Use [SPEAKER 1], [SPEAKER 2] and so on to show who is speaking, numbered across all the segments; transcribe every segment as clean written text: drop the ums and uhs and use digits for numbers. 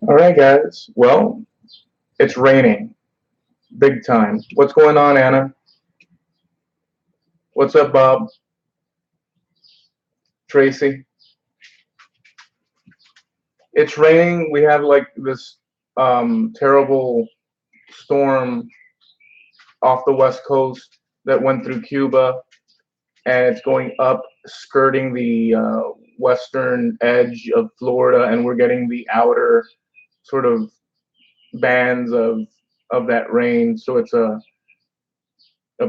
[SPEAKER 1] All right, guys. Well, it's raining big time. What's going on, Anna? What's up, Bob? Tracy? It's raining. We have like this terrible storm off the west coast that went through Cuba, and it's going up, skirting the western edge of Florida, and we're getting the outer sort of bands of that rain. So it's a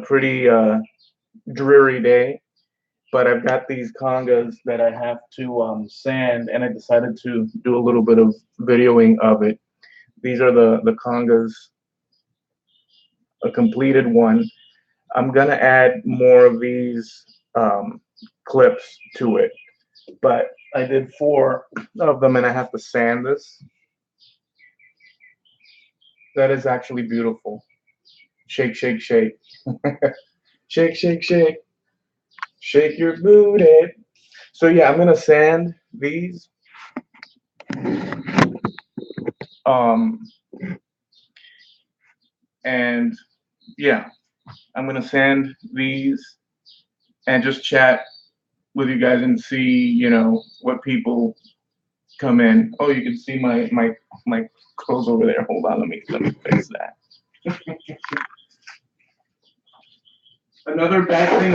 [SPEAKER 1] pretty dreary day. But I've got these congas that I have to sand, and I decided to do a little bit of videoing of it. These are the congas, a completed one. I'm gonna add more of these clips to it, but I did 4 of them, and I have to sand this. That is actually beautiful. Shake, shake, shake. Shake, shake, shake. Shake your booty. So yeah, I'm gonna sand these. Um, and yeah, I'm gonna sand these and just chat with you guys and see, what people come in. Oh, you can see my clothes over there. Hold on, let me fix that. Another bad thing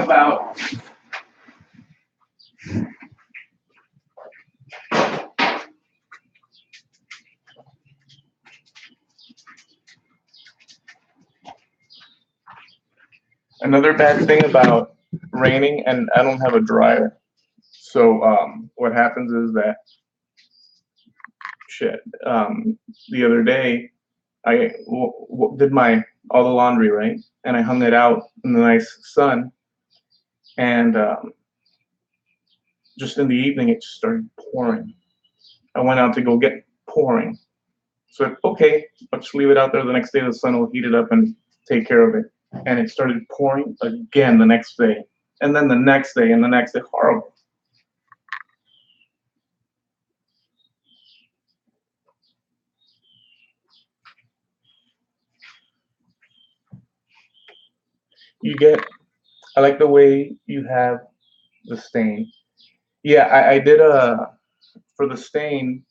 [SPEAKER 1] about raining, and I don't have a dryer. So what happens is that shit. The other day, I did my all the laundry, right, and I hung it out in the nice sun, and just in the evening it just started pouring. I went out to go get pouring. So okay, let's leave it out there. The next day the sun will heat it up and take care of it. And it started pouring again the next day, and then the next day, and the next day. Horrible. You get. I like the way you have the stain. Yeah, I did a for the stain.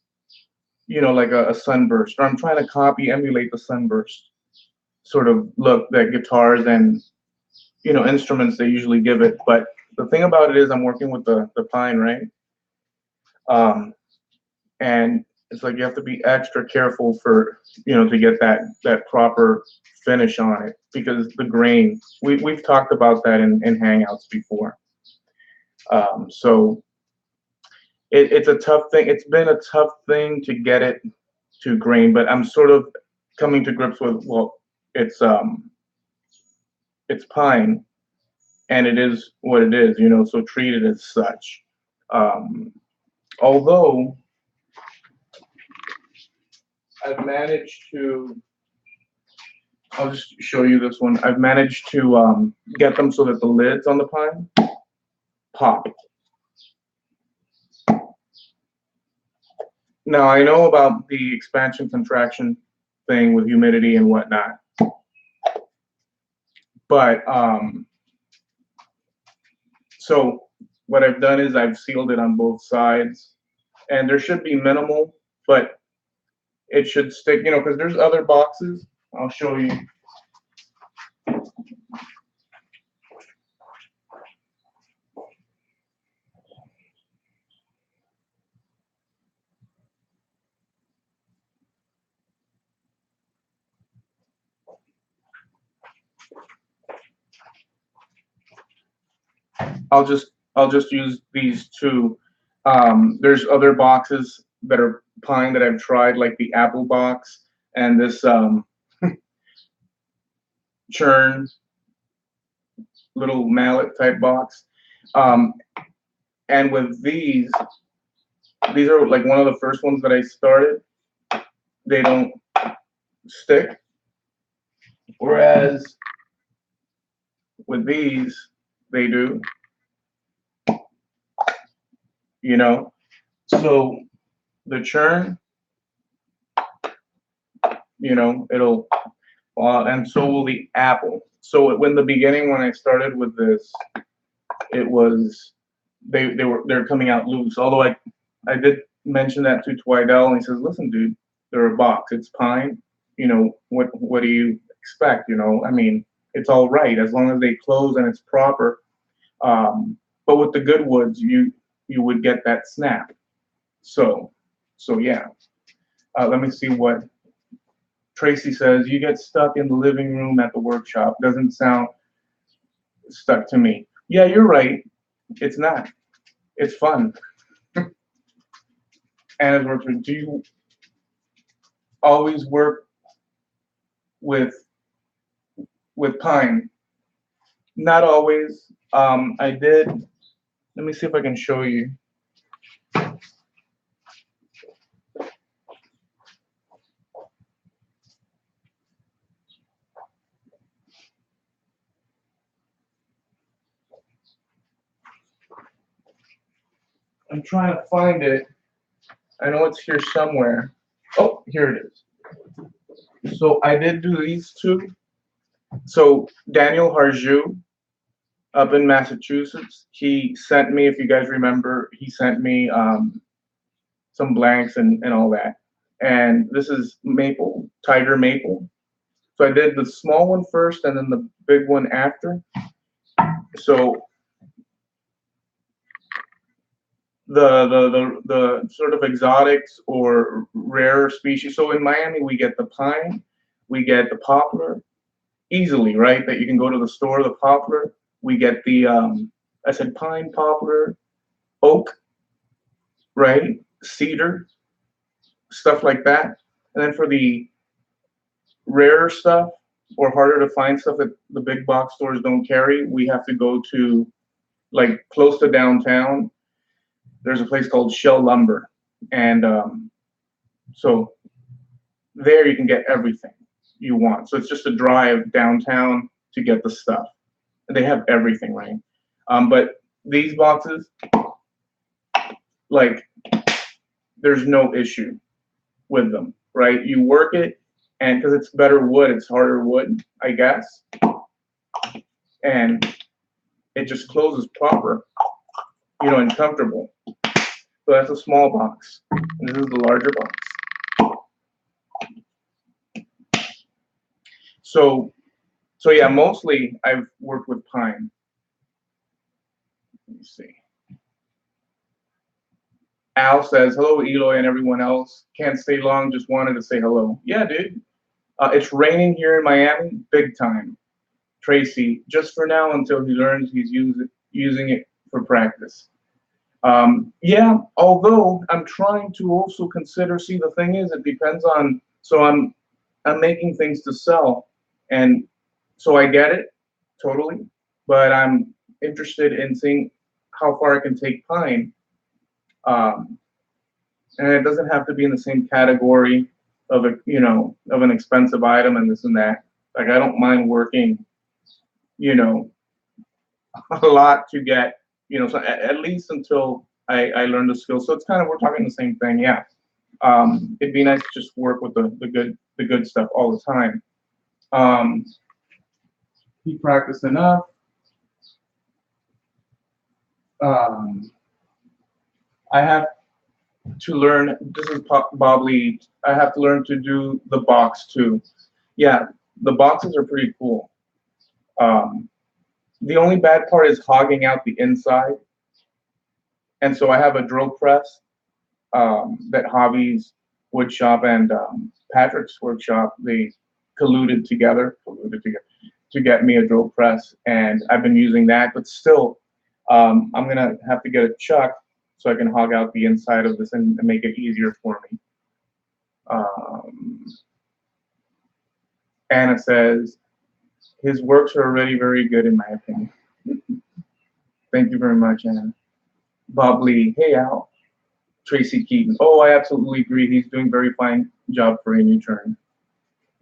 [SPEAKER 1] Like a sunburst. Or I'm trying to emulate the sunburst sort of look that guitars and instruments they usually give it. But the thing about it is I'm working with the pine, right? And it's like you have to be extra careful for to get that proper finish on it, because the grain, we've talked about that in hangouts before. So it's a tough thing. It's been a tough thing to get it to grain, but I'm sort of coming to grips with, well, it's pine, and it is what it is, so treat it as such. Although I've managed to, I'll just show you this one. I've managed to get them so that the lids on the pine pop. Now I know about the expansion contraction thing with humidity and whatnot, but so what I've done is I've sealed it on both sides, and there should be minimal, but it should stick, because there's other boxes. I'll show you. I'll just use these two. There's other boxes that are pine that I've tried, like the apple box and this churn little mallet type box. And with these are like one of the first ones that I started. They don't stick, whereas with these they do. So the churn You know, it'll, and so will the apple. So in the beginning, when I started with this, it was they're coming out loose. Although I did mention that to Twidell, and he says, "Listen, dude, they're a box. It's pine. You know what do you expect? You know, I mean, it's all right as long as they close and it's proper. But with the good woods, you would get that snap. So yeah. Let me see what Tracy says. You get stuck in the living room at the workshop. Doesn't sound stuck to me. Yeah, you're right. It's not. It's fun. And as do you always work with pine? Not always. I did. Let me see if I can show you. I'm trying to find it. I know it's here somewhere. Oh, here it is. So I did do these two. So Daniel Harju up in Massachusetts, he sent me, if you guys remember, he sent me some blanks and all that. And this is maple, tiger maple. So I did the small one first and then the big one after. So the sort of exotics or rare species. So in Miami, we get the pine, we get the poplar easily, right? That you can go to the store, the poplar. We get the I said pine, poplar, oak, right? Cedar, stuff like that. And then for the rare stuff or harder to find stuff that the big box stores don't carry, we have to go to like close to downtown. There's a place called Shell Lumber, and so there you can get everything you want. So it's just a drive downtown to get the stuff. And they have everything, right? But these boxes, like, there's no issue with them, right? You work it, and because it's better wood, it's harder wood, I guess, and it just closes proper, you know, and comfortable. So that's a small box. And this is the larger box. So yeah, mostly I've worked with pine. Let me see. Al says, hello, Eloy and everyone else. Can't stay long, just wanted to say hello. Yeah, dude. It's raining here in Miami, big time. Tracy, just for now until he learns he's using it for practice. Yeah, although I'm trying to also consider, see, the thing is, it depends on, so I'm making things to sell, and so I get it, totally, but I'm interested in seeing how far I can take pine. And it doesn't have to be in the same category of a, you know, of an expensive item and this and that. Like, I don't mind working, you know, a lot to get, you know, so at least until I learn the skill. So it's kind of, we're talking the same thing, yeah. It'd be nice to just work with the good stuff all the time. He practiced enough. I have to learn, this is Bob Lee, I have to learn to do the box too. Yeah, the boxes are pretty cool. The only bad part is hogging out the inside. And so I have a drill press that Hobby's Woodshop and Patrick's Workshop, they colluded together to get me a drill press. And I've been using that, but still, I'm gonna have to get a chuck so I can hog out the inside of this and make it easier for me. Anna says, his works are already very good in my opinion. Thank you very much, Anna. Bob Lee, hey Al. Tracy Keaton, oh, I absolutely agree. He's doing very fine job for a new turn.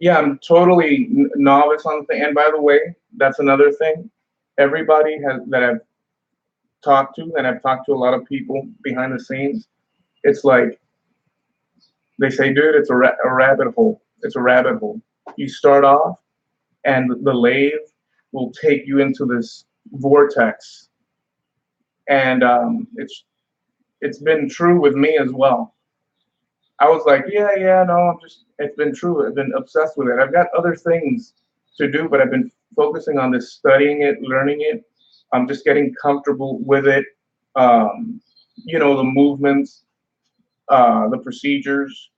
[SPEAKER 1] Yeah, I'm totally novice on the thing. And by the way, that's another thing. Everybody that I've talked to, and I've talked to a lot of people behind the scenes, it's like they say, dude, it's a rabbit hole. It's a rabbit hole. You start off, and the lathe will take you into this vortex, and it's been true with me as well. I was like, yeah, no, it's been true. I've been obsessed with it. I've got other things to do, but I've been focusing on this, studying it, learning it. I'm just getting comfortable with it. The movements, the procedures,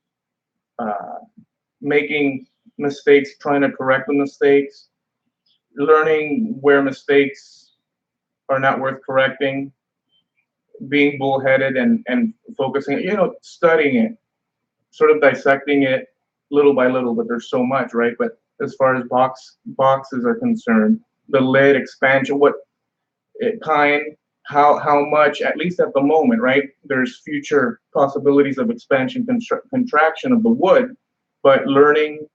[SPEAKER 1] uh, making mistakes, trying to correct the mistakes, learning where mistakes are not worth correcting, being bullheaded and focusing, studying it, sort of dissecting it little by little, but there's so much, right? But as far as boxes are concerned, the lid expansion, what kind, how much, at least at the moment, right? There's future possibilities of expansion, contraction of the wood, but learning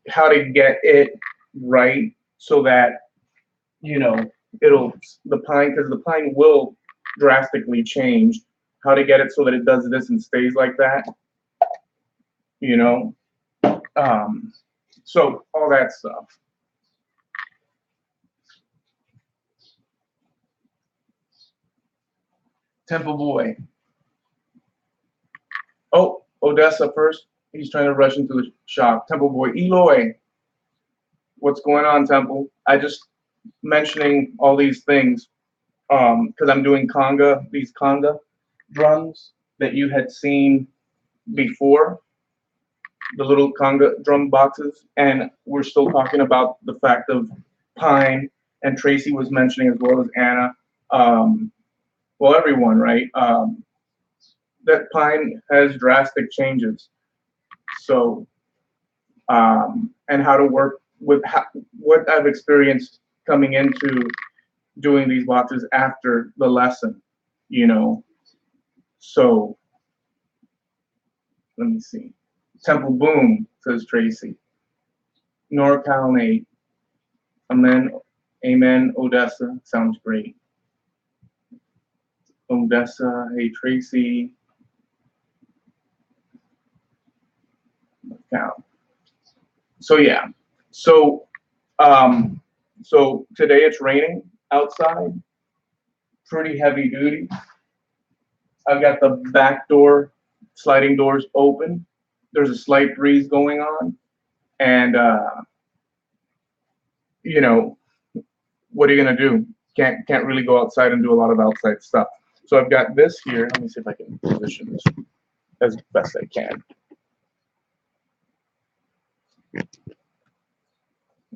[SPEAKER 1] how to get it right so that it'll the pine, because the pine will drastically change. How to get it so that it does this and stays like that, you know. So all that stuff. Temple Boy. Oh, Odessa first. He's trying to rush into the shop. Temple Boy. Eloy. What's going on, Temple? I just mentioning all these things because I'm doing these conga drums that you had seen before, the little conga drum boxes, and we're still talking about the fact of pine, and Tracy was mentioning as well as Anna, well, everyone, right? That pine has drastic changes. So, and how to work with what I've experienced coming into doing these boxes after the lesson, you know. So, let me see. Temple Boom, says Tracy. NorCal Nate. Amen. Amen. Odessa. Sounds great. Odessa. Hey, Tracy. Now, so yeah. So so today it's raining outside. Pretty heavy duty. I've got the back door, sliding doors open. There's a slight breeze going on, and you know, what are you gonna do? Can't really go outside and do a lot of outside stuff. So I've got this here. Let me see if I can position this as best I can.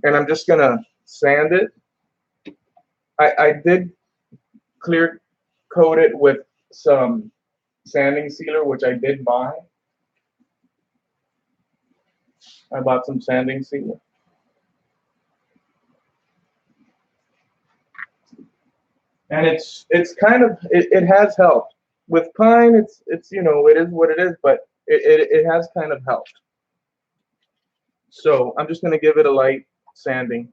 [SPEAKER 1] And I'm just gonna sand it. I did clear coat it with some sanding sealer, which I did buy. I bought some sanding sealer. And it's kind of it has helped. With pine, it's it is what it is, but it has kind of helped. So I'm just gonna give it a light sanding.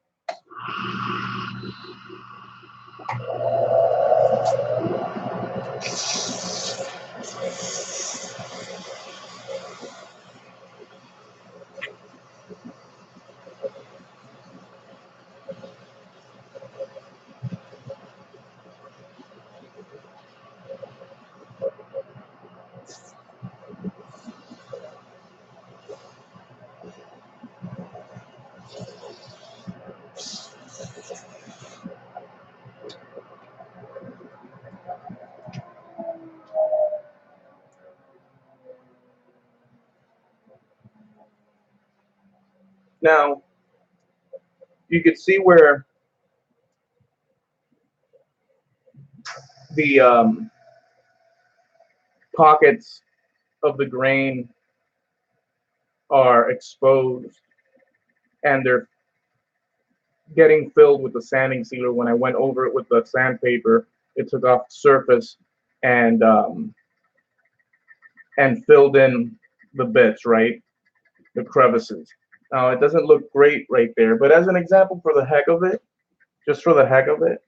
[SPEAKER 1] Now you can see where the pockets of the grain are exposed, and they're getting filled with the sanding sealer. When I went over it with the sandpaper, it took off the surface and filled in the bits, right? The crevices. Now it doesn't look great right there, but as an example, for the heck of it, just for the heck of it,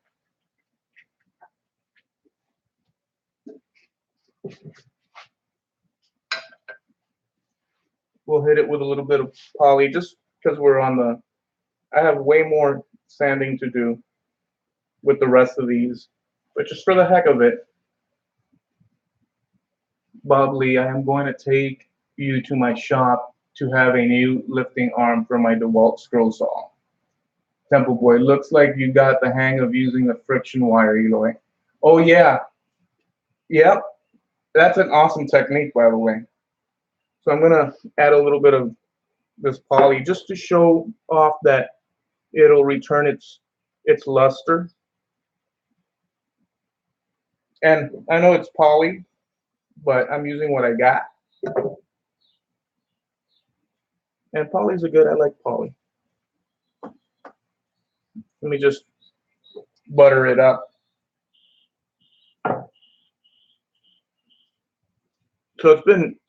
[SPEAKER 1] We'll hit it with a little bit of poly just because we're on the, I have way more sanding to do with the rest of these, but just for the heck of it, Bob Lee, I am going to take you to my shop to have a new lifting arm for my DeWalt scroll saw. Temple Boy, looks like you got the hang of using the friction wire, Eloy. Oh yeah, yep, that's an awesome technique, by the way. So I'm gonna add a little bit of this poly just to show off that it'll return its luster. And I know it's poly, but I'm using what I got. And polys are good. I like poly. Let me just butter it up. So it's been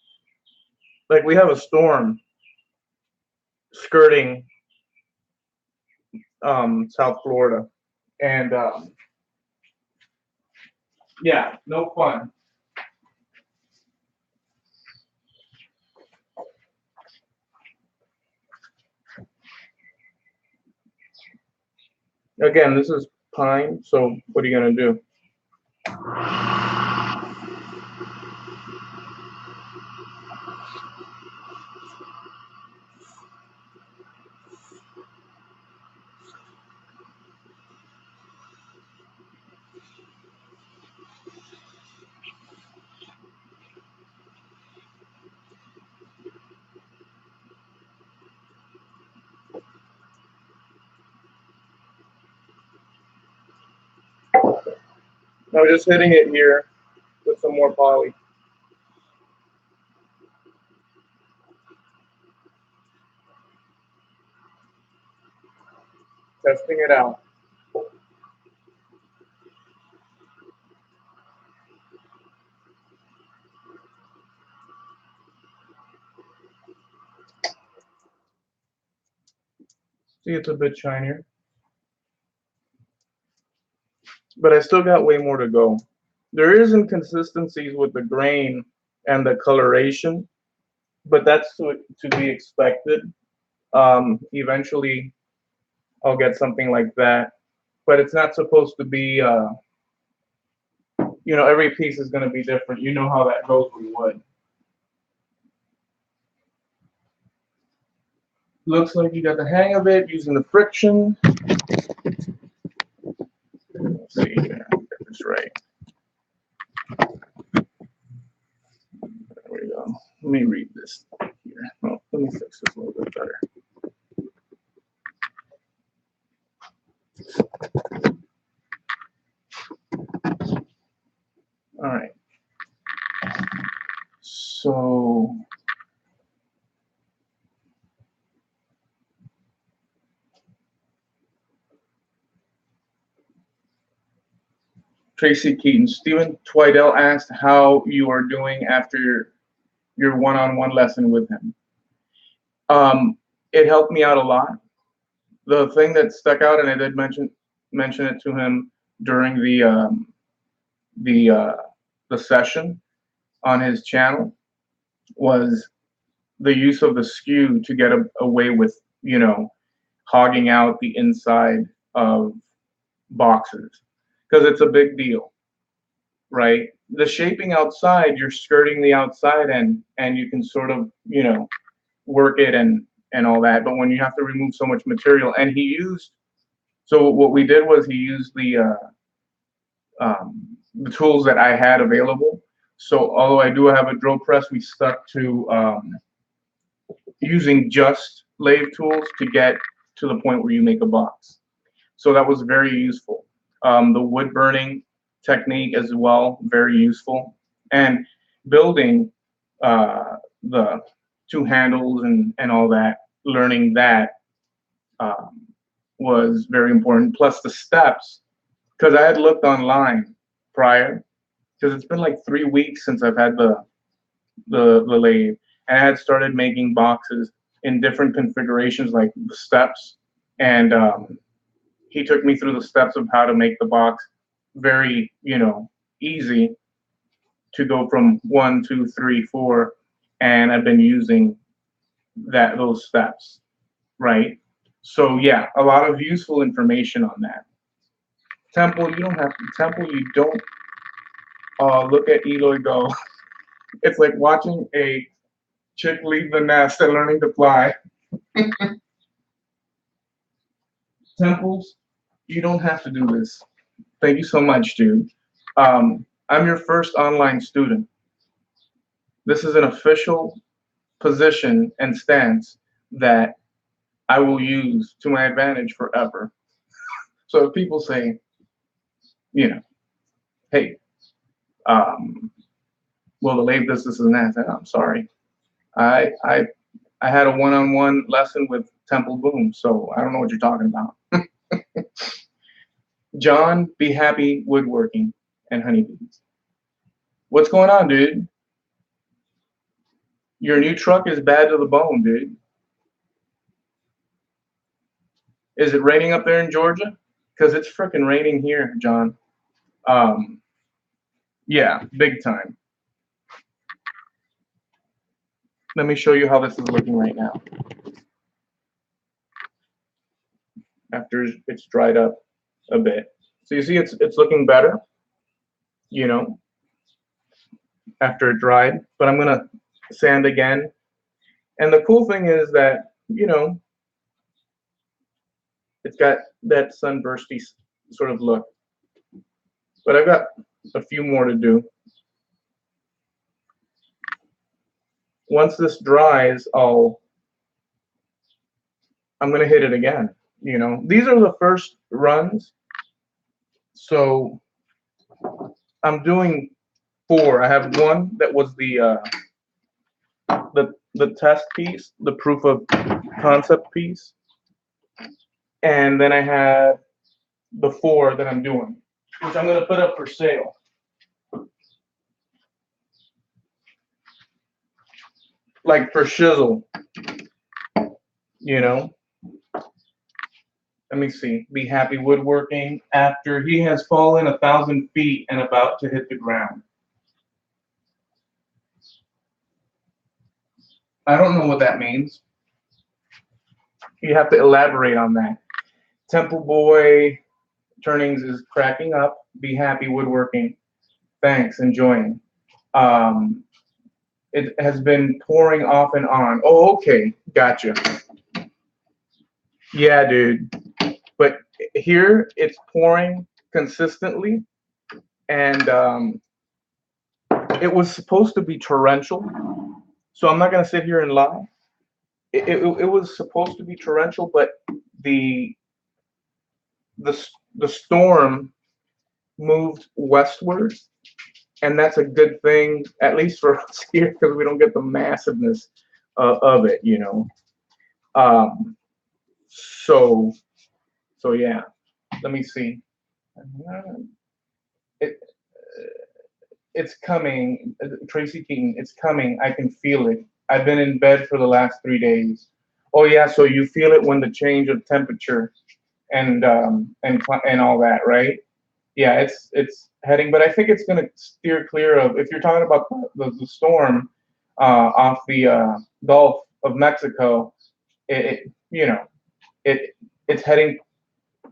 [SPEAKER 1] like we have a storm skirting South Florida, and yeah, no fun. Again, this is pine, so what are you gonna do? No, just hitting it here with some more poly. Testing it out. See, it's a bit shinier. But I still got way more to go. There is inconsistencies with the grain and the coloration, but that's to be expected. Eventually, I'll get something like that, but it's not supposed to be. Every piece is going to be different. You know how that goes with wood. Looks like you got the hang of it using the friction. Let's see here, get this right. There we go. Let me read this here. Oh, let me fix this a little bit better. All right. So Tracy Keaton, Stephen Twidell asked how you are doing after your one-on-one lesson with him. It helped me out a lot. The thing that stuck out, and I did mention it to him during the the session on his channel, was the use of the skew to get away with hogging out the inside of boxes, because it's a big deal, right? The shaping outside, you're skirting the outside and you can sort of work it and all that. But when you have to remove so much material, and so what we did was he used the tools that I had available. So although I do have a drill press, we stuck to using just lathe tools to get to the point where you make a box. So that was very useful. The wood burning technique as well, very useful. And building the two handles and all that, learning that was very important. Plus the steps, because I had looked online prior, because it's been like 3 weeks since I've had the lathe, and I had started making boxes in different configurations, like the steps, and he took me through the steps of how to make the box very easy to go from 1, 2, 3, 4, and I've been using those steps, right? So yeah, a lot of useful information on that. Temple, you don't have to. Temple, you don't. Look at Eloy go. It's like watching a chick leave the nest and learning to fly. Temples, you don't have to do this. Thank you so much, dude. I'm your first online student. This is an official position and stance that I will use to my advantage forever. So if people say, you know, hey, um, well, the lathe this and that, I'm sorry. I I I had a one-on-one lesson with Temple Boom, so I don't know what you're talking about. John, be happy woodworking and honeybees. What's going on, dude? Your new truck is bad to the bone, dude. Is it raining up there in Georgia? Because it's freaking raining here, John. Um, yeah, big time. Let me show you how this is looking right now. After it's dried up a bit. So you see it's looking better, you know, after it dried. But I'm gonna sand again. And the cool thing is that, you know, it's got that sunbursty sort of look. But I've got a few more to do. Once this dries, I'm gonna hit it again. You know, these are the first runs, so I'm doing 4. I have one that was the test piece, the proof of concept piece, and then I have the 4 that I'm doing, which I'm gonna put up for sale. Like for shizzle, you know. Let me see. Be happy woodworking after he has fallen 1,000 feet and about to hit the ground. I don't know what that means. You have to elaborate on that. Temple Boy Turnings is cracking up. Be happy woodworking. Thanks, enjoying. Um, it has been pouring off and on. Oh, okay, gotcha. Yeah, dude. But here it's pouring consistently, and it was supposed to be torrential. So I'm not gonna sit here and lie. It was supposed to be torrential, but the the storm moved westward, and that's a good thing, at least for us here, because we don't get the massiveness of it, you know. Um, so yeah. Let me see. It it's coming, Tracy Keaton. It's coming. I can feel it. I've been in bed for the last 3 days. Oh yeah, so you feel it when the change of temperature and all that, right? Yeah, it's heading, but I think it's going to steer clear of. If you're talking about the storm off the Gulf of Mexico, you know it's heading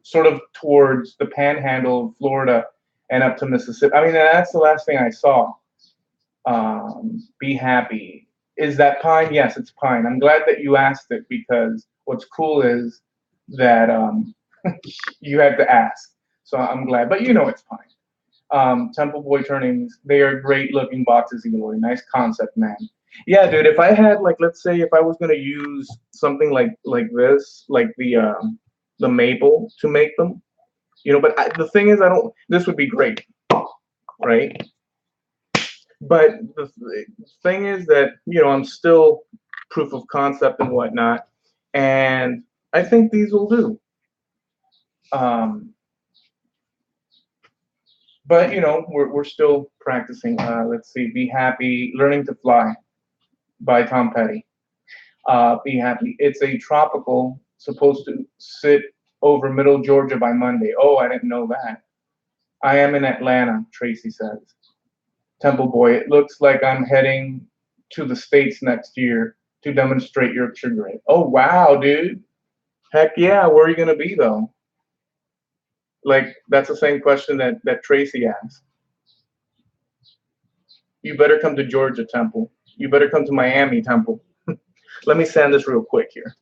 [SPEAKER 1] sort of towards the panhandle of Florida and up to Mississippi. I mean, that's the last thing I saw. Be happy. Is that pine? Yes, it's pine. I'm glad that you asked it, because what's cool is that you had to ask. So I'm glad. But you know it's pine. Temple Boy Turnings, they are great looking boxes, Eloy. Nice concept, man. Yeah, dude. If I had, like, let's say if I was gonna use something like this, like the maple to make them, you know. But the thing is, I don't. This would be great, right? But the thing is that, you know, I'm still proof of concept and whatnot, and I think these will do. But you know, we're still practicing. Let's see. Be happy. Learning to fly by Tom Petty. Be happy. It's a tropical, supposed to sit over middle Georgia by Monday. Oh, I didn't know that. I am in Atlanta, Tracy says. Temple Boy, it looks like I'm heading to the States next year to demonstrate your triggering. Oh wow, dude. Heck yeah, where are you gonna be though? Like that's the same question that Tracy asked. You better come to Georgia, Temple. You better come to Miami, Temple. Let me sand this real quick here.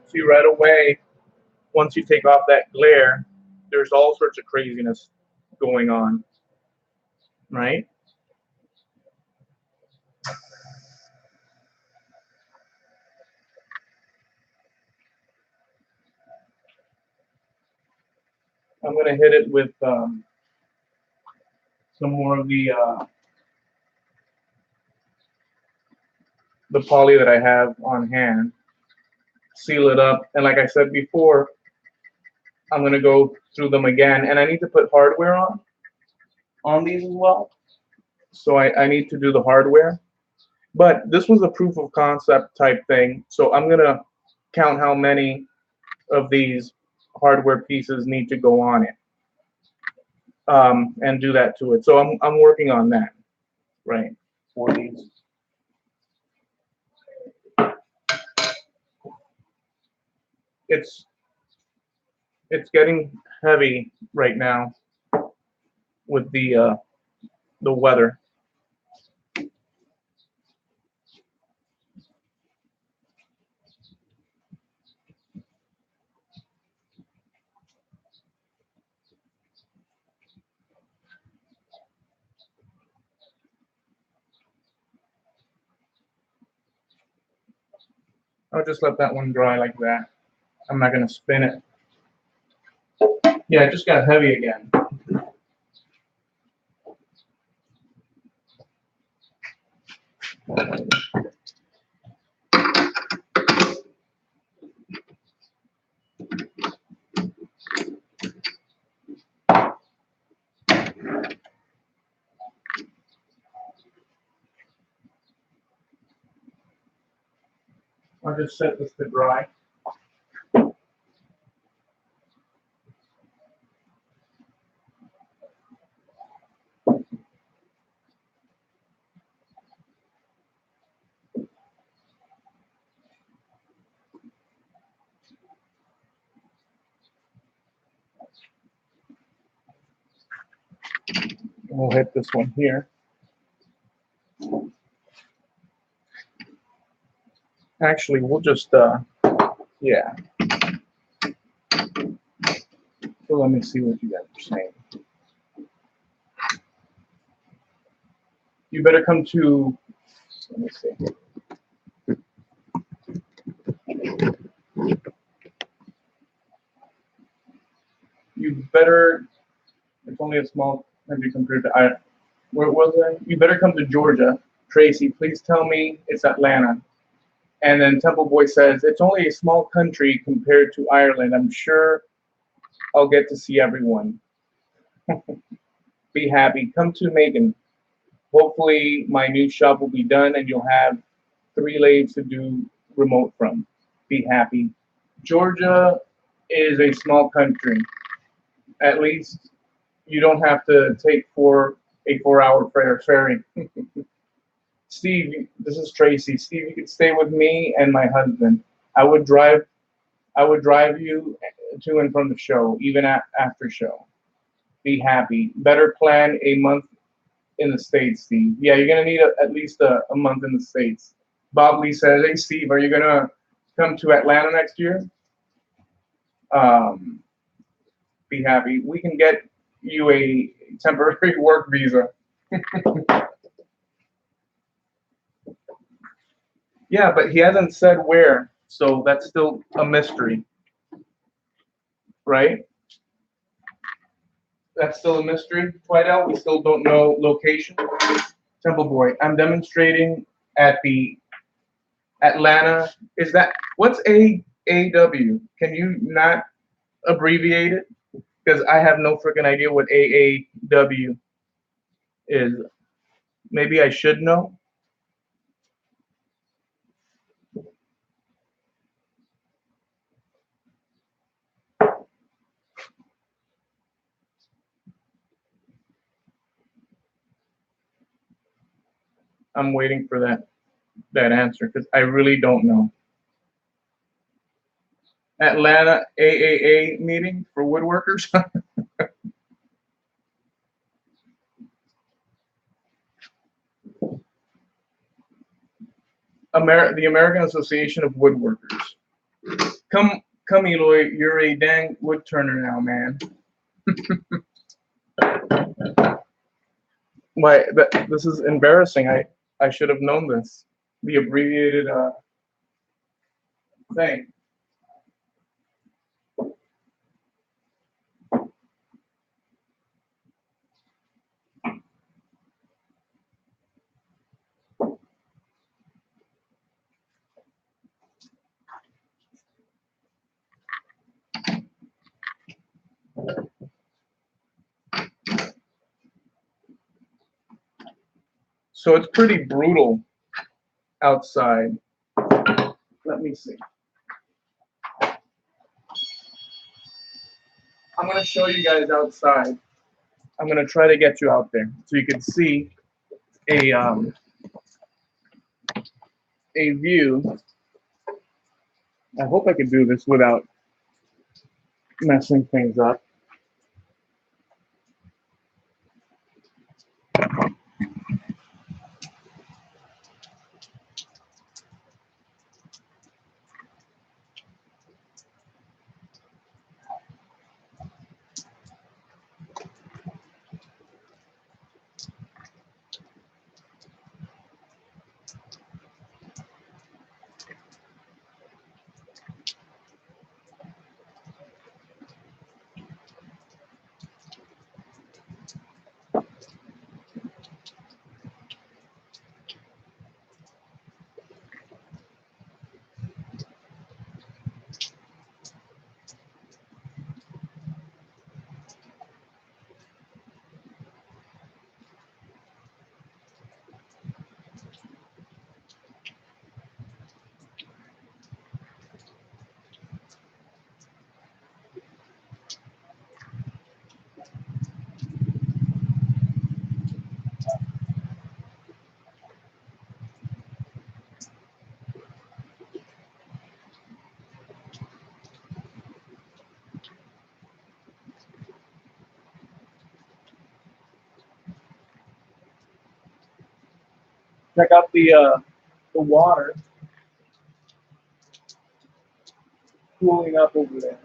[SPEAKER 1] See, right away, once you take off that glare, there's all sorts of craziness going on, right? I'm gonna hit it with some more of the poly that I have on hand, seal it up, and like I said before, I'm gonna go through them again, and I need to put hardware on these as well. So I need to do the hardware. But this was a proof of concept type thing, so I'm gonna count how many of these hardware pieces need to go on it, and do that to it. So I'm working on that, right? For these. It's getting heavy right now with the weather. I'll just let that one dry like that. I'm not gonna spin it. Yeah, it just got heavy again. I'll just set this to dry. We'll hit this one here. Actually, we'll just, yeah. So let me see what you guys are saying. You better come to, let me see. You better, it's only a small country compared to Ireland. Where was I? You better come to Georgia. Tracy, please tell me it's Atlanta. And then Temple Boy says, it's only a small country compared to Ireland. I'm sure I'll get to see everyone. Be happy. Come to Megan. Hopefully my new shop will be done and you'll have 3 lathes to do remote from. Be happy. Georgia is a small country. At least you don't have to take a 4-hour ferry. Steve, this is Tracy. Steve, you could stay with me and my husband. I would drive you to and from the show, even after show. Be happy. Better plan a month in the States, Steve. Yeah, you're gonna need at least a month in the States. Bob Lee says, hey Steve, are you gonna come to Atlanta next year? Be happy. We can get you a temporary work visa. Yeah, but he hasn't said where, so that's still a mystery, right? That's still a mystery, Twidell. We still don't know location. Temple Boy, I'm demonstrating at the Atlanta. Is that what's AAW? Can you not abbreviate it? Because I have no freaking idea what AAW is. Maybe I should know. I'm waiting for that answer because I really don't know. Atlanta AAA meeting for woodworkers. The American Association of Woodworkers. Come, Eloy, you're a dang wood turner now, man. Why? This is embarrassing. I should have known this. The abbreviated thing. So it's pretty brutal outside. Let me see. I'm gonna show you guys outside. I'm gonna try to get you out there so you can see a view. I hope I can do this without messing things up. Check out the water cooling up over there.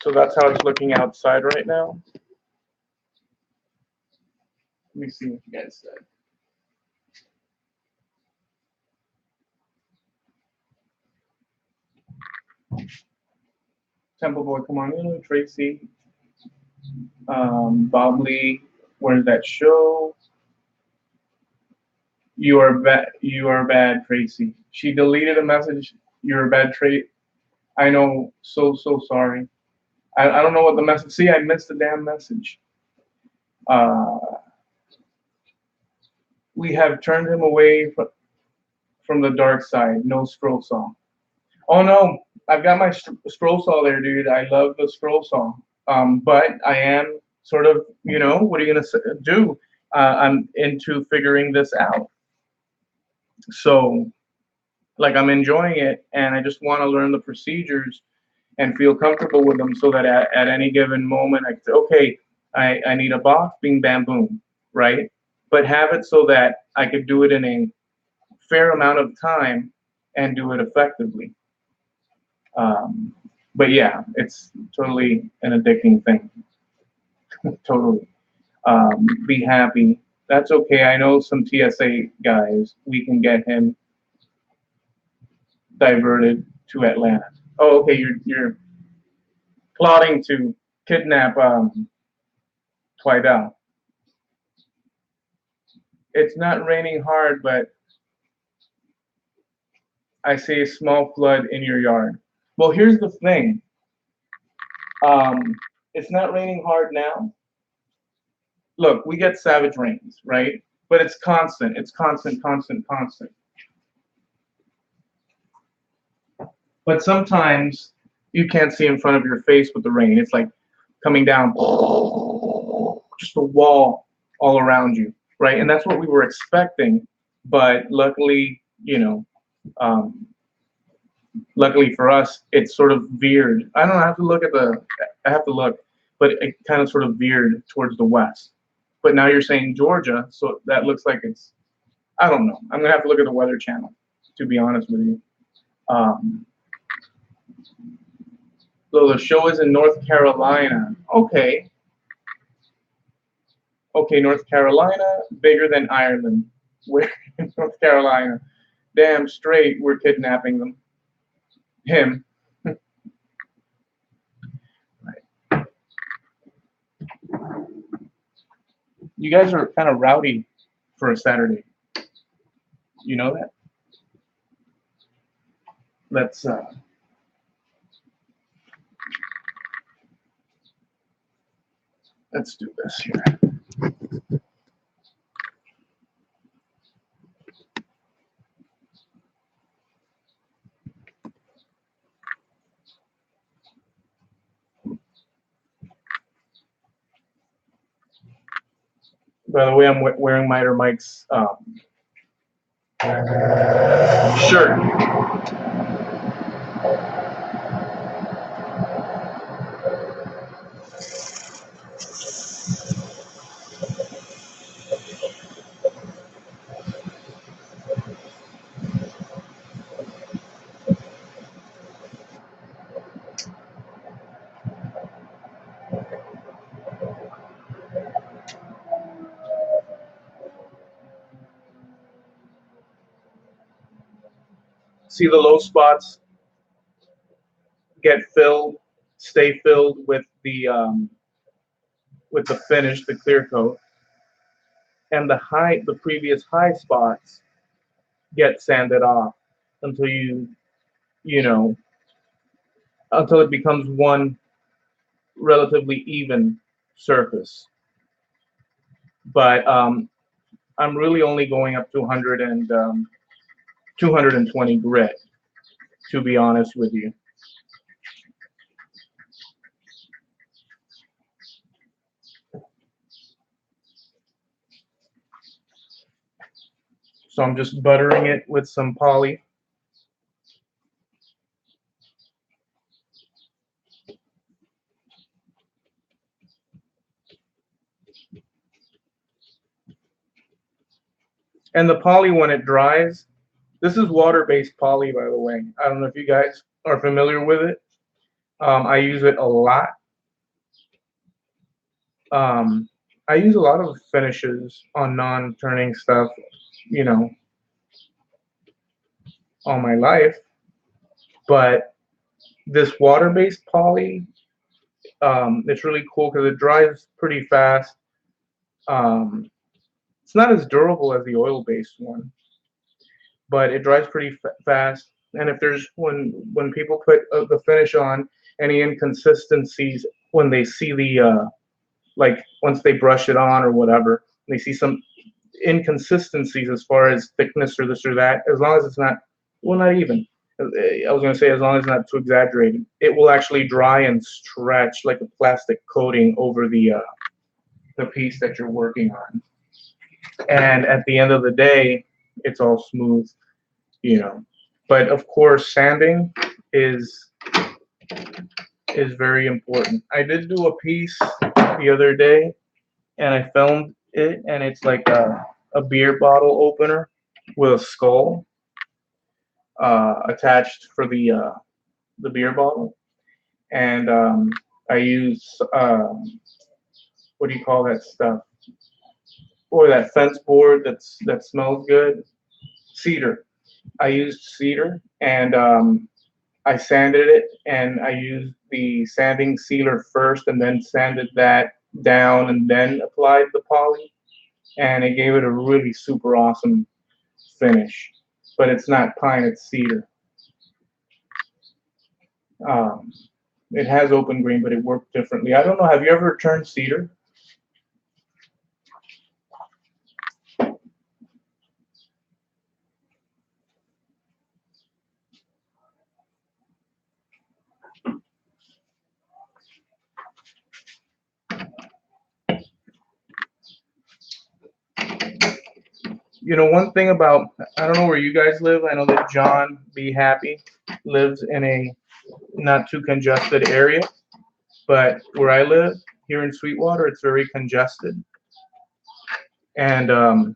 [SPEAKER 1] So that's how it's looking outside right now. Let me see what you guys said. Temple Boy, come on in. Tracy, Bob Lee, where's that show? You are bad. You are bad, Tracy. She deleted a message. You're a bad trait. I know. So sorry. I don't know what the message. See, I missed the damn message. Uh, we have turned him away from the dark side. No scroll song. Oh no, I've got my scroll saw there, dude. I love the scroll saw. But I am sort of, what are you gonna do? I'm into figuring this out. So, like, I'm enjoying it, and I just want to learn the procedures and feel comfortable with them, so that at any given moment, I can say, okay, I need a box, bing, bam, boom, right? But have it so that I could do it in a fair amount of time and do it effectively. Um, but yeah, it's totally an addicting thing. Totally. Be happy. That's okay. I know some TSA guys. We can get him diverted to Atlanta. Oh, okay. You're plotting to kidnap Twidell. It's not raining hard, but I see a small flood in your yard. Well, here's the thing. Um, it's not raining hard now. Look, we get savage rains, right? But it's constant. It's constant, constant, constant. But sometimes you can't see in front of your face with the rain. It's like coming down, just a wall all around you, right? And that's what we were expecting. But luckily, um, luckily for us, it's sort of veered. I don't know. I have to look, but it kind of sort of veered towards the west. But now you're saying Georgia, so that looks like it's. I don't know. I'm gonna have to look at the Weather Channel, to be honest with you. Um, so the show is in North Carolina. Okay. Okay, North Carolina, bigger than Ireland. We're in North Carolina. Damn straight, we're kidnapping them. Him. Right. You guys are kind of rowdy for a Saturday. You know that? Let's let's do this here. By the way, I'm wearing Miter Mike's shirt. See the low spots get filled, stay filled with the finish, the clear coat, and the previous high spots get sanded off until you know until it becomes one relatively even surface. But I'm really only going up to 100 and 220 grit, to be honest with you. So I'm just buttering it with some poly. And the poly, when it dries, this is water-based poly, by the way. I don't know if you guys are familiar with it. I use it a lot. I use a lot of finishes on non-turning stuff, you know, all my life. But this water-based poly, it's really cool because it dries pretty fast. Um, it's not as durable as the oil-based one, but it dries pretty fast. And if there's when people put the finish on, any inconsistencies when they see the like once they brush it on or whatever, they see some inconsistencies as far as thickness or this or that, as long as it's not, well, not even. I was going to say, as long as it's not too exaggerated, it will actually dry and stretch like a plastic coating over the piece that you're working on. And at the end of the day, it's all smooth, you know. But of course, sanding is very important. I did do a piece the other day, and I filmed it, and it's like a beer bottle opener with a skull attached for the beer bottle, and I use what do you call that stuff? Or that fence board that smells good, cedar. I used cedar, and I sanded it, and I used the sanding sealer first, and then sanded that down, and then applied the poly, and it gave it a really super awesome finish. But it's not pine, it's cedar. Um, it has open green, but it worked differently. I don't know. Have you ever turned cedar? You know, one thing about, I don't know where you guys live. I know that John Be Happy lives in a not too congested area, but where I live here in Sweetwater, it's very congested. And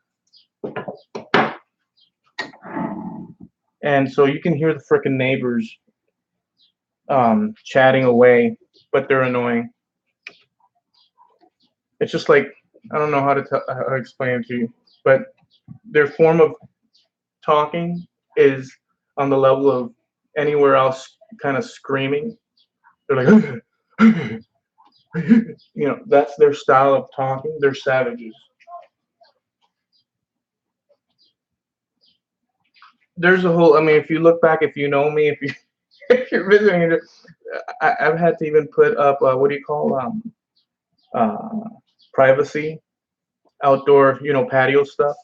[SPEAKER 1] and so you can hear the frickin' neighbors chatting away, but they're annoying. It's just like, I don't know how to explain it to you, but their form of talking is on the level of anywhere else kind of screaming. They're like, you know, that's their style of talking. They're savages. There's a whole, I mean, if you look back, if you know me, if you if you're visiting, I've had to even put up what do you call uh, privacy, outdoor, you know, patio stuff,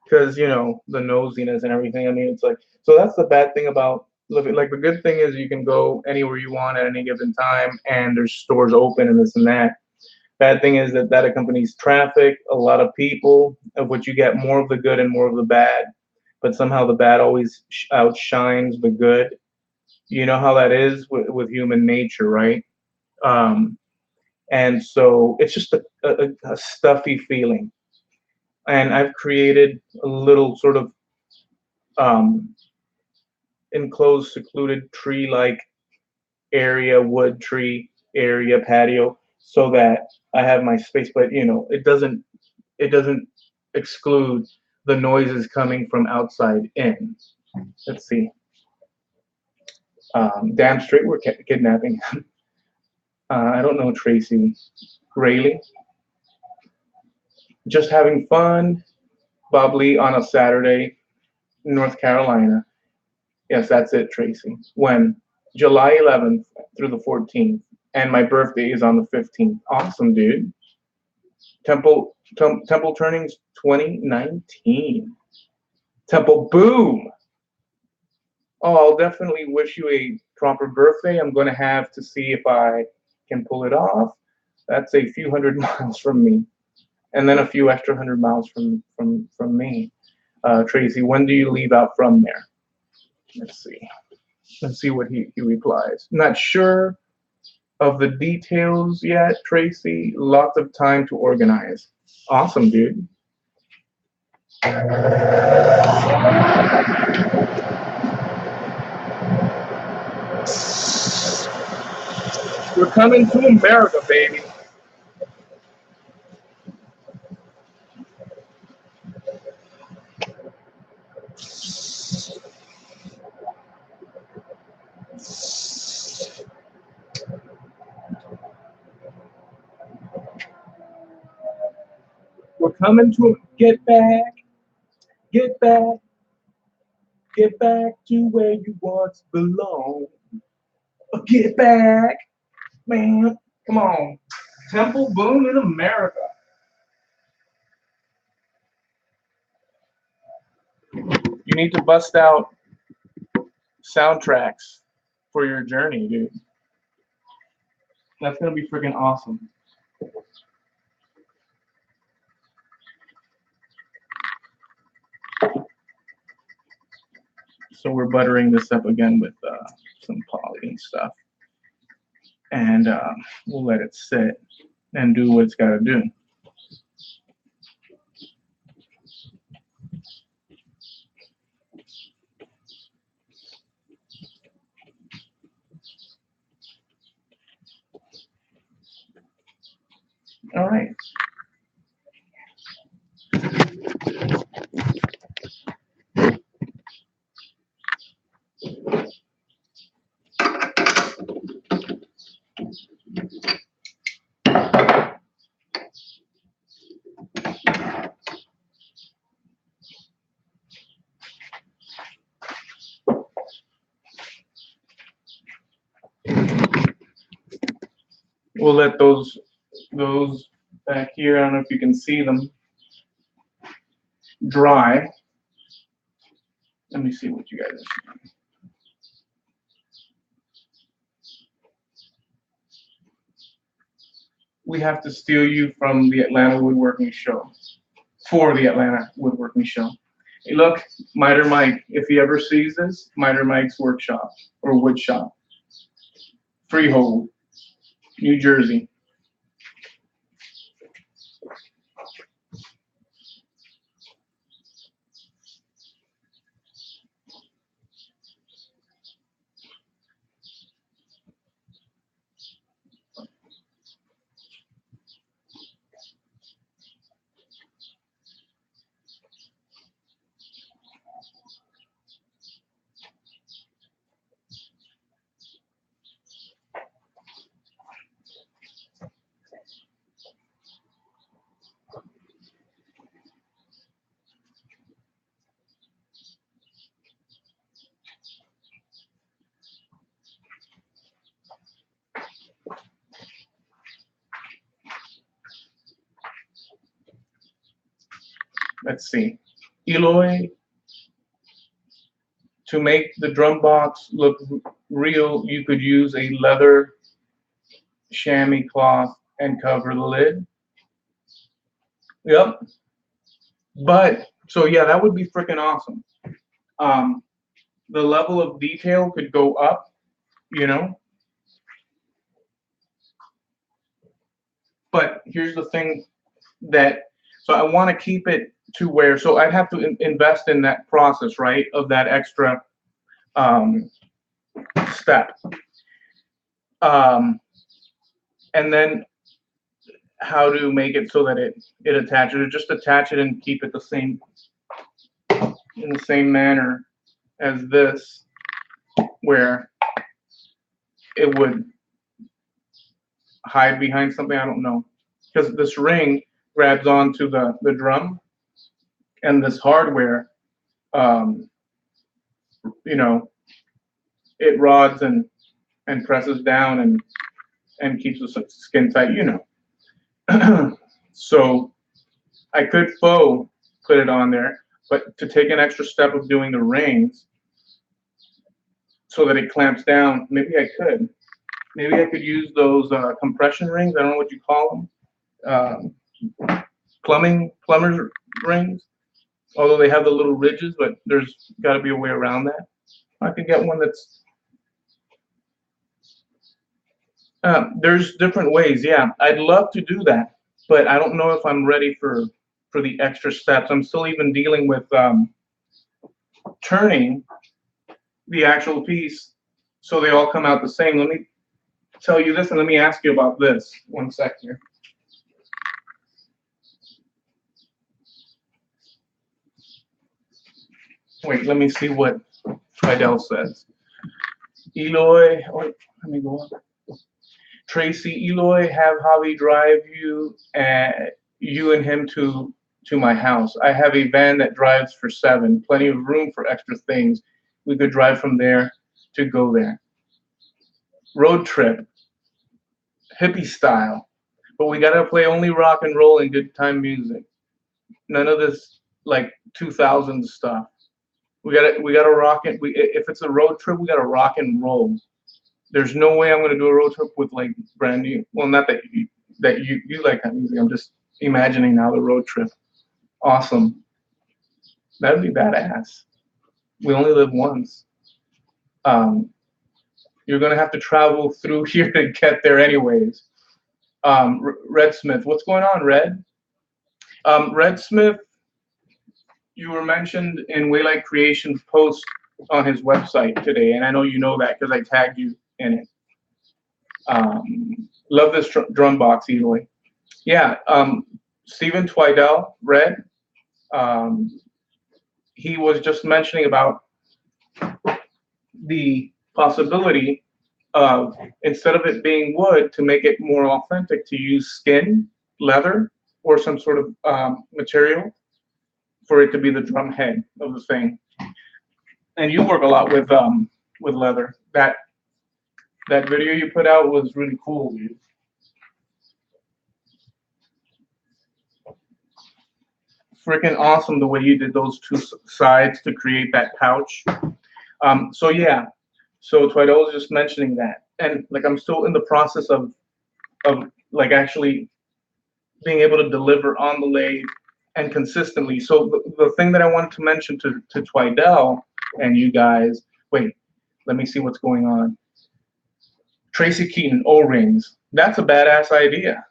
[SPEAKER 1] because you know the nosiness and everything. I mean, it's like, so that's the bad thing about living. Like the good thing is you can go anywhere you want at any given time, and there's stores open and this and that. Bad thing is that that accompanies traffic, a lot of people, of which you get more of the good and more of the bad. But somehow the bad always outshines the good. You know how that is with human nature, right? Um, and so it's just a stuffy feeling. And I've created a little sort of um, enclosed, secluded tree-like area, wood tree area, patio, so that I have my space. But you know, it doesn't exclude the noises coming from outside in. Let's see. Damn straight, we're kidnapping. I don't know Tracy Rayleigh. Just having fun, bubbly on a Saturday, North Carolina. Yes, that's it, Tracy. When? July 11th through the 14th, and my birthday is on the 15th. Awesome, dude. Temple Turnings 2019. Temple Boom. Oh, I'll definitely wish you a proper birthday. I'm going to have to see if I can pull it off. That's a few hundred miles from me, and then a few extra 100 miles from me. Tracy, when do you leave out from there? Let's see. Let's see what he replies. Not sure of the details yet, Tracy. Lots of time to organize. Awesome, dude. We're coming to America, baby. We're coming to get back, get back, get back to where you once belong. Get back, man. Come on. Temple Boom in America. You need to bust out soundtracks for your journey, dude. That's gonna be freaking awesome. So we're buttering this up again with some poly and stuff, and we'll let it sit and do what it's got to do. All right. We'll let those back here, I don't know if you can see them, dry. Let me see what you guys are seeing. We have to steal you from the Atlanta Woodworking Show, for the Atlanta Woodworking Show. Hey, look, Miter Mike, if he ever sees this, Miter Mike's workshop or wood shop, Freehold, New Jersey. Let's see. Eloy, to make the drum box look real, you could use a leather chamois cloth and cover the lid. Yep. But, so yeah, that would be freaking awesome. The level of detail could go up, you know? But here's the thing so I want to keep it to where, so I'd have to invest in that process, right, of that extra step. And then how to make it so that it attaches, or just attach it and keep it the same, in the same manner as this, where it would hide behind something, I don't know. Because this ring grabs onto the drum, and this hardware, you know, it rods and presses down and keeps the skin tight, you know. So I could faux put it on there, but to take an extra step of doing the rings so that it clamps down, maybe I could. Maybe I could use those compression rings. I don't know what you call them. Plumber's rings. Although they have the little ridges, but there's got to be a way around that. I could get one that's. There's different ways. Yeah, I'd love to do that, but I don't know if I'm ready for the extra steps. I'm still even dealing with turning the actual piece so they all come out the same. Let me tell you this, and let me ask you about this. One sec here. Wait, let me see what Fidel says. Eloy, oh, let me go on. Tracy, Eloy, have Javi drive you and him to my house. I have a van that drives for 7. Plenty of room for extra things. We could drive from there to go there. Road trip, hippie style, but we gotta play only rock and roll and good time music. None of this like 2000s stuff. We gotta rock it. If it's a road trip, we gotta rock and roll. There's no way I'm gonna do a road trip with like brand new. Well, not that you like that music. I'm just imagining now the road trip. Awesome. That'd be badass. We only live once. Um, you're gonna have to travel through here to get there anyways. Red Smith, what's going on, Red? Red Smith, you were mentioned in Waylight Creations post on his website today, and I know you know that because I tagged you in it. Love this drum box, Eloy. Yeah, Stephen Twidell, Red, he was just mentioning about the possibility of, instead of it being wood, to make it more authentic, to use skin, leather, or some sort of material for it to be the drum head of the thing. And you work a lot with leather. That video you put out was really cool, dude. Freaking awesome the way you did those two sides to create that pouch. So yeah, so Twido was just mentioning that, and like I'm still in the process of like actually being able to deliver on the lathe and consistently. So the thing that I wanted to mention to Twidell and you guys, wait, let me see what's going on. Tracy Keaton, O-rings. That's a badass idea.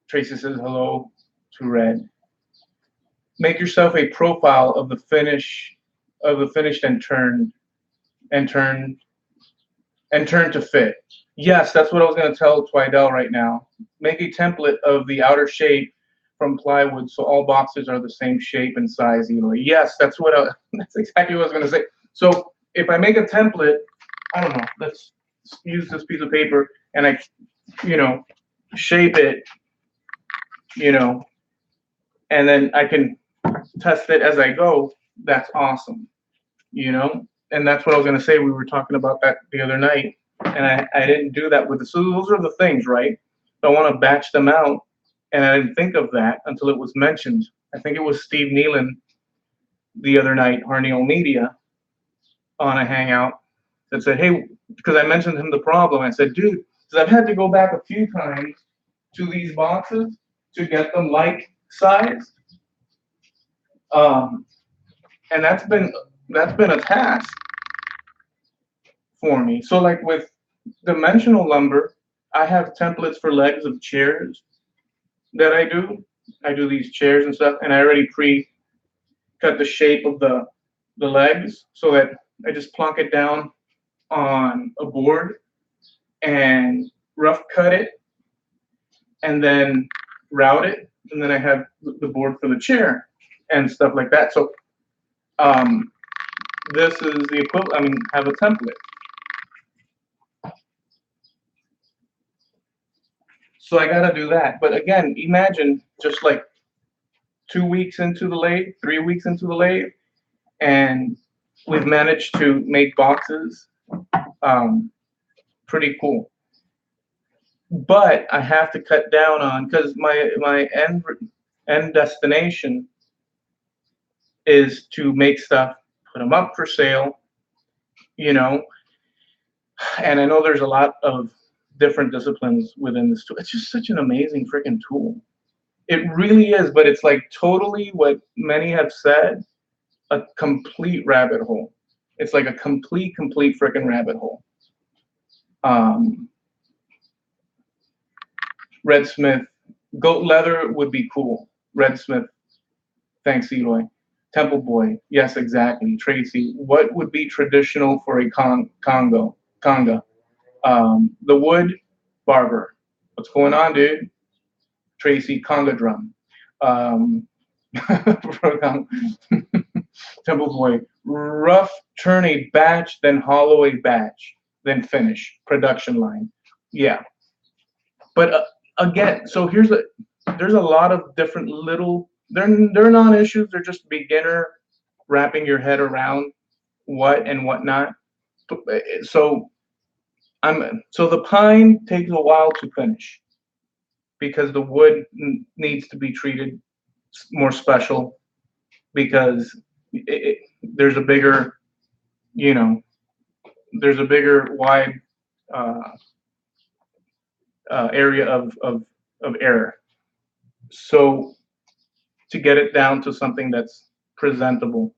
[SPEAKER 1] Tracy says hello to Red. Make yourself a profile of the finished and turned to fit. Yes, that's what I was going to tell Twidell right now. Make a template of the outer shape from plywood so all boxes are the same shape and size. Yes, that's exactly what I was going to say. So if I make a template, I don't know, let's use this piece of paper and I, shape it, and then I can test it as I go. That's awesome, and that's what I was going to say. We were talking about that the other night, and I didn't do that with so those are the things, right? So I want to batch them out, and I didn't think of that until it was mentioned. I think it was Steve Nealon the other night, Harneal Media, on a hangout, that said, hey, because I mentioned him the problem. I said, dude, because I've had to go back a few times to these boxes to get them like size, and that's been a task for me. So like with dimensional lumber, I have templates for legs of chairs that I do. I do these chairs and stuff, and I already pre-cut the shape of the legs so that I just plonk it down on a board and rough cut it and then route it, and then I have the board for the chair and stuff like that. So this is the equivalent. I mean, have a template. So I got to do that. But again, imagine just like 2 weeks into the lathe, 3 weeks into the lathe, and we've managed to make boxes. Pretty cool. But I have to cut down on, because my end destination is to make stuff, put them up for sale, and I know there's a lot of different disciplines within this tool. It's just such an amazing freaking tool. It really is, but it's like totally what many have said, a complete rabbit hole. It's like a complete freaking rabbit hole. Red Smith, goat leather would be cool. Red Smith, thanks Eloy. Temple Boy, yes, exactly. Tracy, what would be traditional for a conga? The wood barber. What's going on, dude? Tracy, conga drum. Temple Boy, rough turn a batch, then hollow a batch, then finish production line. Yeah, but again, so there's a lot of different little. They're non-issues. They're just beginner wrapping your head around what and what not. So the pine takes a while to finish because the wood needs to be treated more special because there's a bigger, you know, there's a bigger wide uh, area of error. So to get it down to something that's presentable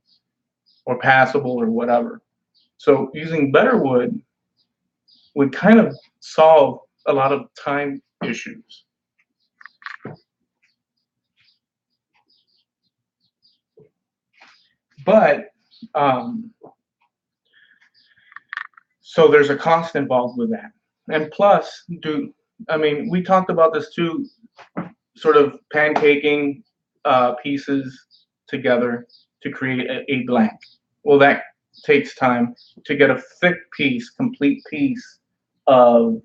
[SPEAKER 1] or passable or whatever. So using better wood would kind of solve a lot of time issues. But um, so there's a cost involved with that. And plus, I mean, we talked about this too, sort of pancaking pieces together to create a blank. Well, that takes time to get a thick piece, complete piece of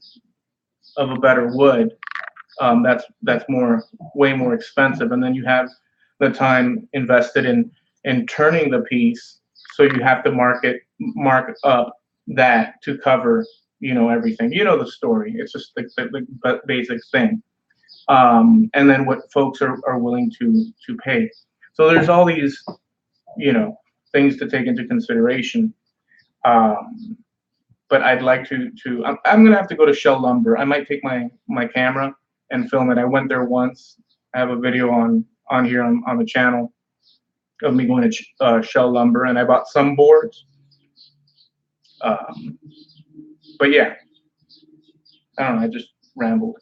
[SPEAKER 1] a better wood. That's way more expensive, and then you have the time invested in turning the piece, so you have to mark up that to cover everything. You know the story. It's just the basic thing, and then what folks are willing to pay. So there's all these things to take into consideration. Um, but I'd like I'm gonna have to go to Shell Lumber. I might take my camera and film it. I went there once. I have a video on here on the channel of me going to Shell Lumber, and I bought some boards. Um, but yeah, I don't know. I just rambled.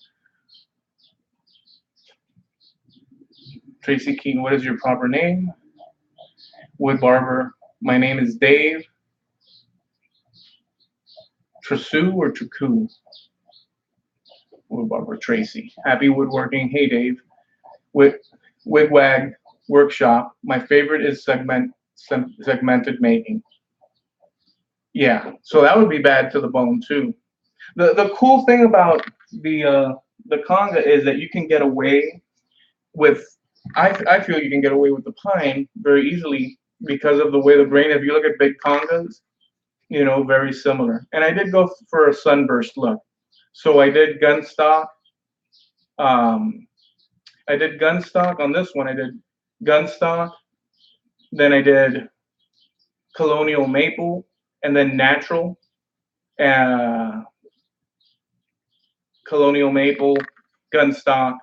[SPEAKER 1] Tracy King, what is your proper name? Wood Barber. My name is Dave. Trusu or Truku? Wood Barber Tracy. Happy woodworking. Hey Dave. Wigwag workshop. My favorite is segmented making. Yeah, so that would be bad to the bone too. The cool thing about the conga is that you can get away with. I feel you can get away with the pine very easily because of the way the grain. If you look at big congas, very similar. And I did go for a sunburst look. So I did gun stock. I did gun stock on this one. I did gun stock. Then I did colonial maple, and then natural. Uh, colonial maple, gun stock,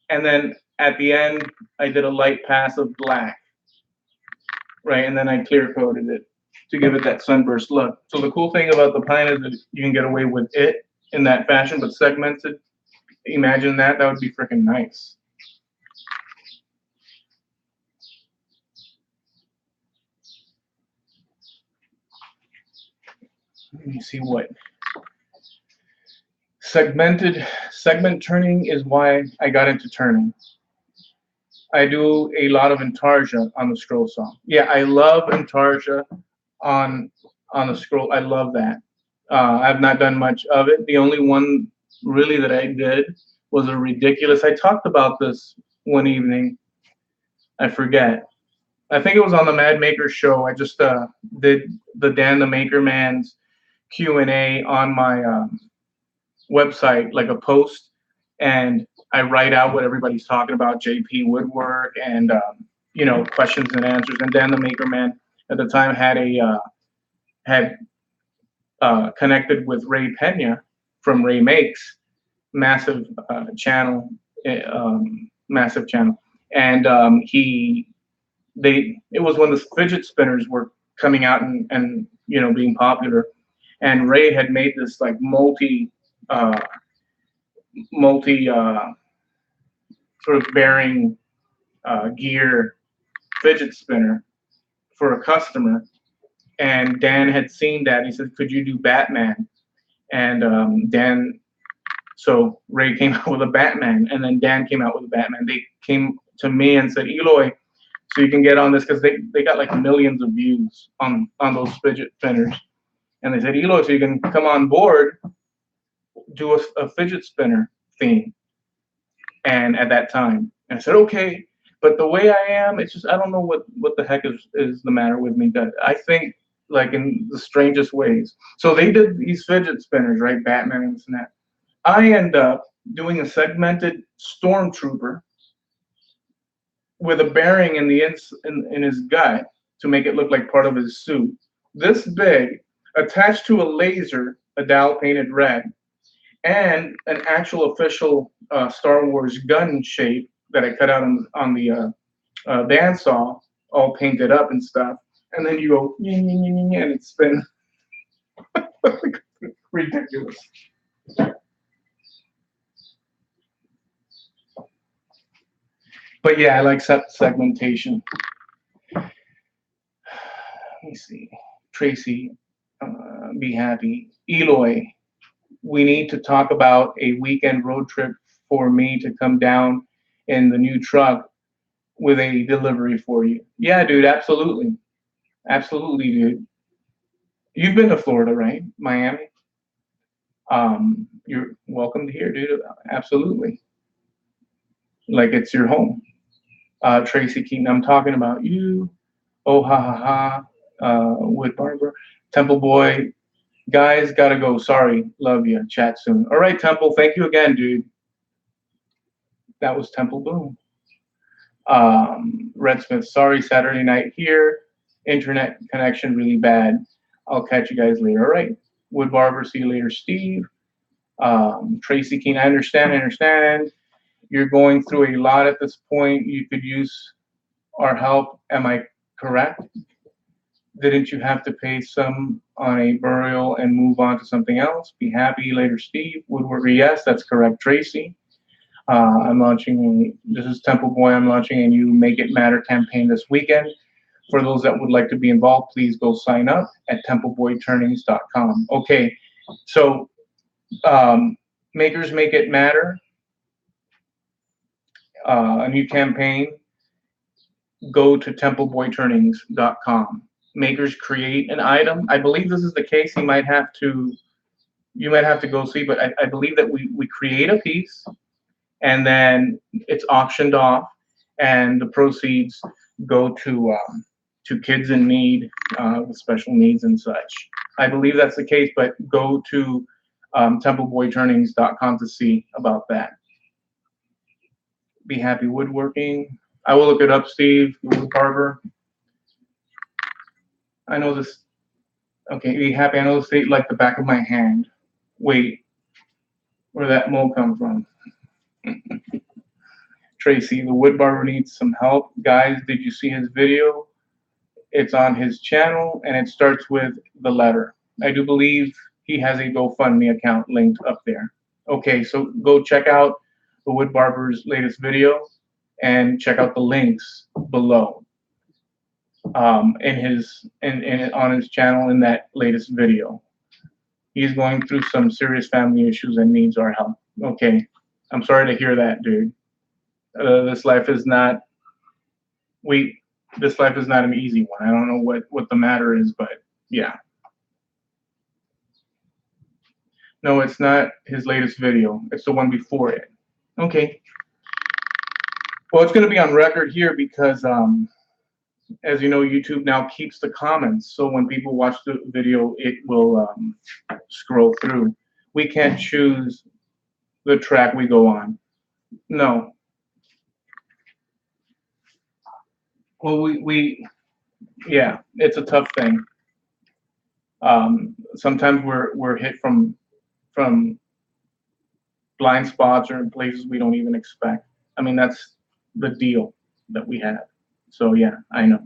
[SPEAKER 1] and then at the end I did a light pass of black, right? And then I clear coated it to give it that sunburst look. So the cool thing about the pine is that you can get away with it in that fashion, but segmented. Imagine that. That would be freaking nice. Let me see what segment turning is why I got into turning. I do a lot of intarsia on the scroll saw. Yeah, I love intarsia on the scroll. I love that. I've not done much of it. The only one really that I did was a ridiculous. I talked about this one evening. I forget. I think it was on the Mad Maker show. I just did the Dan the Maker Man's Q&A on my website, like a post, and I write out what everybody's talking about, JP Woodwork, and questions and answers. And Dan the Maker Man at the time had connected with Ray Pena from Ray Makes, massive channel, massive channel, and it was when the fidget spinners were coming out and being popular, and Ray had made this like multi sort of bearing gear fidget spinner for a customer, and Dan had seen that. He said, "Could you do Batman?" And so Ray came out with a Batman, and then Dan came out with a Batman. They came to me and said, "Eloy, so you can get on this," because they got like millions of views on those fidget spinners, and they said, "Eloy, so you can come on board, do a fidget spinner theme." And at that time, and I said, "Okay." But the way I am, it's just I don't know what the heck is the matter with me. That I think like in the strangest ways. So they did these fidget spinners, right? Batman and this and that. I end up doing a segmented stormtrooper with a bearing in his gut to make it look like part of his suit. This big, attached to a laser, a dowel painted red, and an actual official Star Wars gun shape that I cut out on the bandsaw, all painted up and stuff. And then you go, and it's been ridiculous. But yeah, I like segmentation. Let me see. Tracy, be happy. Eloy, we need to talk about a weekend road trip for me to come down in the new truck with a delivery for you. Yeah, dude, absolutely. Absolutely, dude. You've been to Florida, right? Miami? You're welcome to here, dude. Absolutely. Like it's your home. Tracy Keaton, I'm talking about you. Oh, ha, ha, ha. Wood Barber. Temple Boy, guys, gotta go. Sorry. Love you. Chat soon. All right, Temple. Thank you again, dude. That was Temple Boom. Red Smith, sorry, Saturday night here. Internet connection really bad. I'll catch you guys later. All right. Wood Barber, see you later, Steve. Tracy Keene, I understand. You're going through a lot at this point. You could use our help. Am I correct? Didn't you have to pay some on a burial and move on to something else? Be happy later, Steve. Woodworker, yes, that's correct, Tracy. I'm launching, this is Temple Boy, I'm launching a new Make It Matter campaign this weekend. For those that would like to be involved, please go sign up at templeboyturnings.com. Okay, so Makers Make It Matter, a new campaign, go to templeboyturnings.com. Makers create an item. I believe this is the case. You might have to go see, but I believe that we create a piece, and then it's auctioned off, and the proceeds go to kids in need with special needs and such. I believe that's the case, but go to templeboyturnings.com to see about that. Be happy woodworking. I will look it up, Steve. Wood Barber. I know this. Okay, be happy. I know the state like the back of my hand. Wait, where that mole come from? Tracy, the wood barber needs some help. Guys, did you see his video? It's on his channel, and it starts with the letter. I do believe he has a GoFundMe account linked up there. Okay, so go check out the wood barber's latest video, and check out the links below on his channel in that latest video. He's going through some serious family issues and needs our help. Okay, I'm sorry to hear that, dude. This life is not an easy one. I don't know what the matter is, but yeah. No, it's not his latest video. It's the one before it. Okay. Well, it's going to be on record here because, as you know, YouTube now keeps the comments. So when people watch the video, it will scroll through. We can't choose the track we go on. No. Well, yeah, it's a tough thing. Sometimes we're hit from blind spots or in places we don't even expect. I mean, that's the deal that we have. So yeah, I know.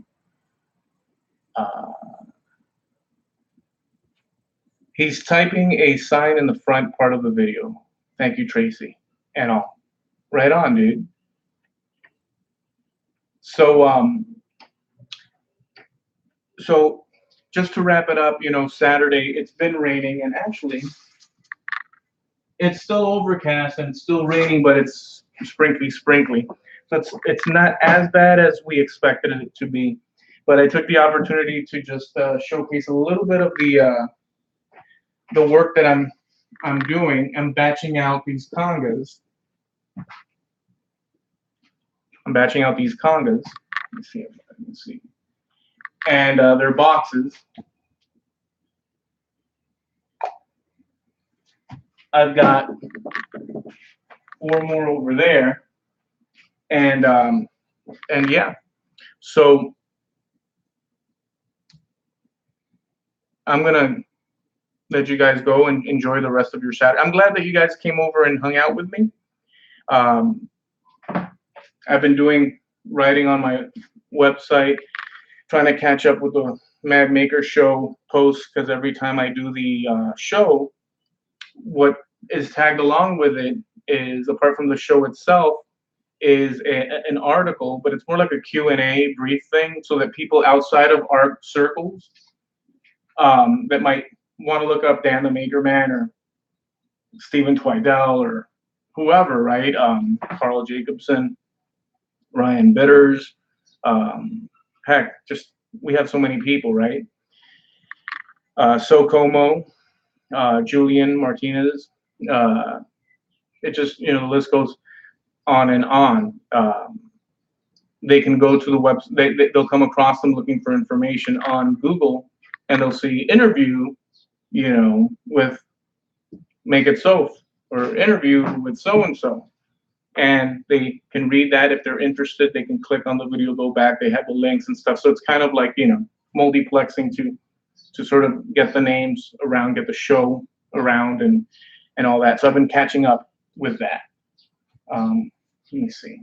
[SPEAKER 1] He's typing a sign in the front part of the video. Thank you, Tracy, and all. Right on, dude. So just to wrap it up, you know, Saturday, it's been raining, and actually it's still overcast and it's still raining, but it's sprinkly. So it's not as bad as we expected it to be. But I took the opportunity to just showcase a little bit of the work that I'm doing. I'm batching out these congas. Let's see. And they're boxes. I've got 4 more over there, and yeah. So I'm gonna let you guys go and enjoy the rest of your Saturday. I'm glad that you guys came over and hung out with me. Um, I've been writing on my website, trying to catch up with the Mad Maker Show posts, because every time I do the show, what is tagged along with it is, apart from the show itself, is an article, but it's more like a Q&A brief thing, so that people outside of art circles that might want to look up Dan the Maker Man or Stephen Twidell or whoever, right? Carl Jacobson, Ryan Bitters, heck, just we have so many people, right? Socomo, Julian Martinez. It just, the list goes on and on. They can go to the website, they'll come across them looking for information on Google, and they'll see interview, with Make It So, or interview with so and so. And they can read that. If they're interested, they can click on the video, go back, they have the links and stuff. So it's kind of like, multiplexing to sort of get the names around, get the show around, and all that. So I've been catching up with that. Let me see.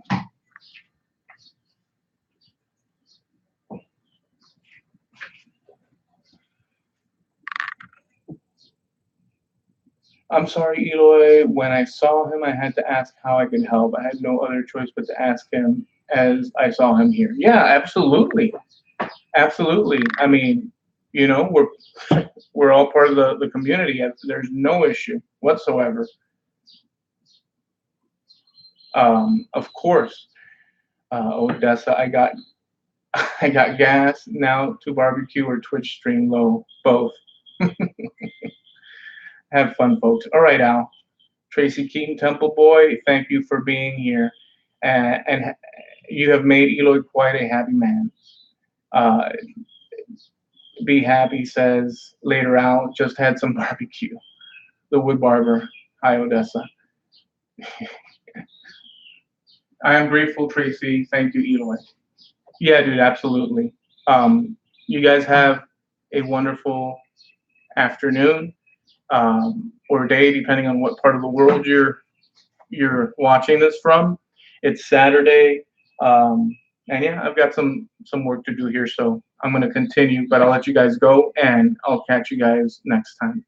[SPEAKER 1] I'm sorry, Eloy. When I saw him, I had to ask how I could help. I had no other choice but to ask him, as I saw him here. Yeah, absolutely. Absolutely. I mean, we're all part of the community. There's no issue whatsoever. Of course, Odessa, I got I got gas now to barbecue or Twitch stream low, both. Have fun, folks. All right, Al. Tracy Keaton, Temple Boy, thank you for being here. And you have made Eloy quite a happy man. Be happy says later, Al, just had some barbecue. The Wood Barber. Hi, Odessa. I am grateful, Tracy. Thank you, Eloy. Yeah, dude, absolutely. You guys have a wonderful afternoon, or day, depending on what part of the world you're watching this from. It's Saturday, and yeah, I've got some work to do here, so I'm going to continue, but I'll let you guys go, and I'll catch you guys next time.